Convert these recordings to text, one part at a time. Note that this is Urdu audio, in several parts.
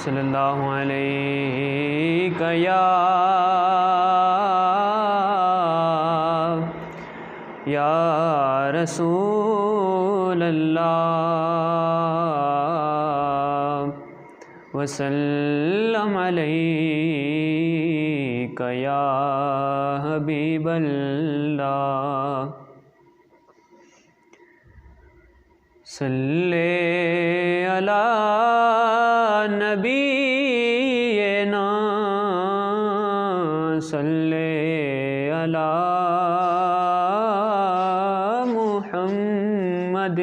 صلی اللہ علیہ یا رسول اللہ وسلم علیک یا حبیب اللہ صلی علی نبینا صلی علی محمد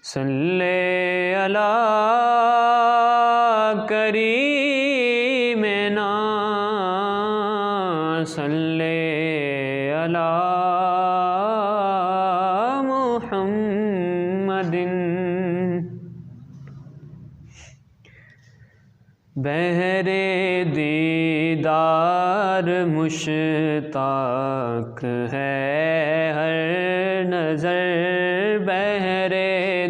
صلی علی کریمنا صلی علی محمد بہر دیدار مشتاق ہے ہر نظر بہر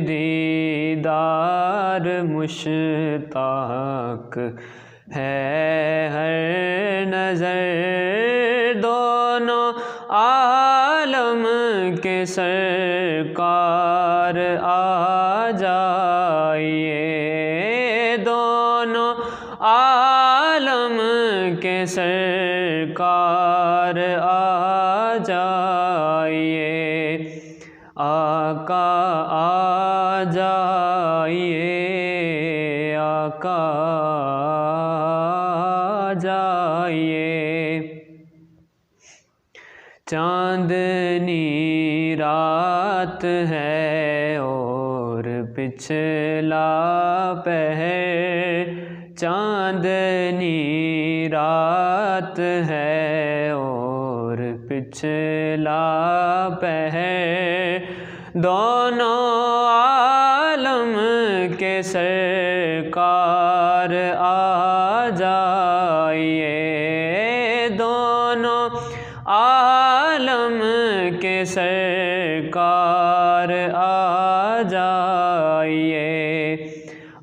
دیدار مشتاق ہے ہر نظر دونوں عالم کے سرکار آ جائیے دونوں عالم کے سرکار آ جائیے آقا آ جائیے آقا آ جائیے چاندنی رات ہے اور پچھلا پہر چاندنی رات ہے اور پچھلا پہر دونوں عالم کے سرکار آ جائیے دونوں عالم کے سرکار آ جائیے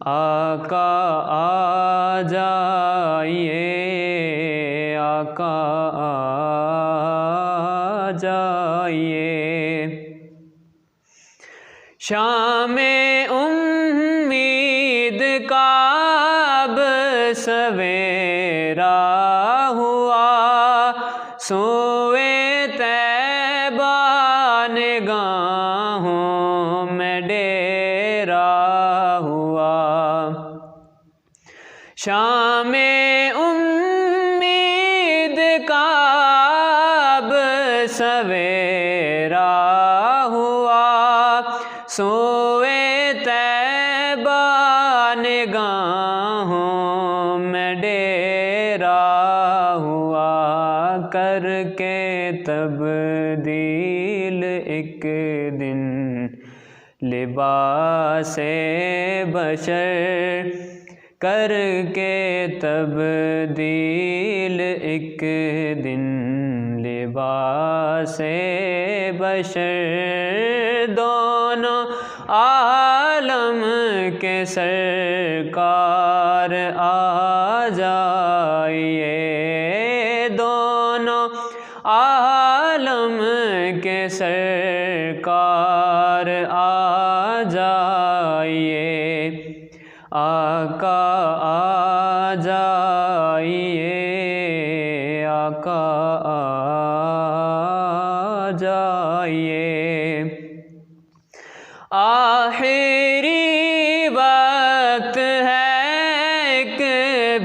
آقا آ جائیے آقا آ جائیے شام امید کا اب سویرا ہوا سوئے طیبہ نگاہوں میں ڈیرا ہوا شام امید کا اب سویرا ہوا سوئے طیبہ نگاہوں میں ڈیرا ہوا کر کے تبدیل ایک دن لباس بشر کر کے تبدیل ایک دن لباس بشر دونوں عالم کے سرکار آ جائیے دونوں عالم کے سرکار آ جائیے آقا آ جائیے آقا آ جائیے آخری وقت ہے ایک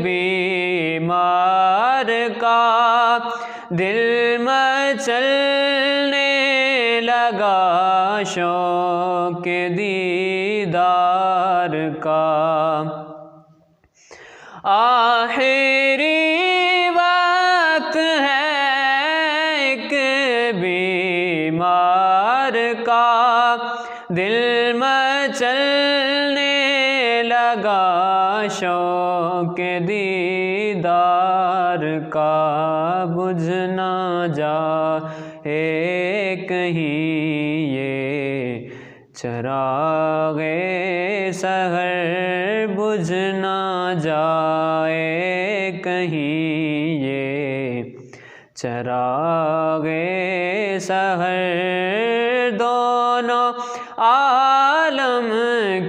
بیمار کا دل مچلنے لگا شوق دیدار کا آخری وقت ہے ایک بیمار کا دل مچلنے لگا شوق دیدار کا بجھ نہ جائے کہیں یہ چراغ سحر بجھ نہ جائے کہیں یہ چراغ سحر دونوں عالم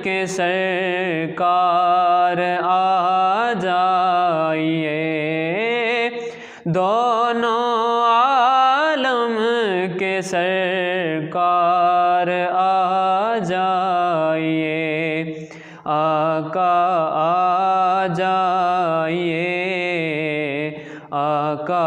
کے سرکار آ جائیے دونوں عالم کے سرکار آ جائیے آقا آ جائیے آقا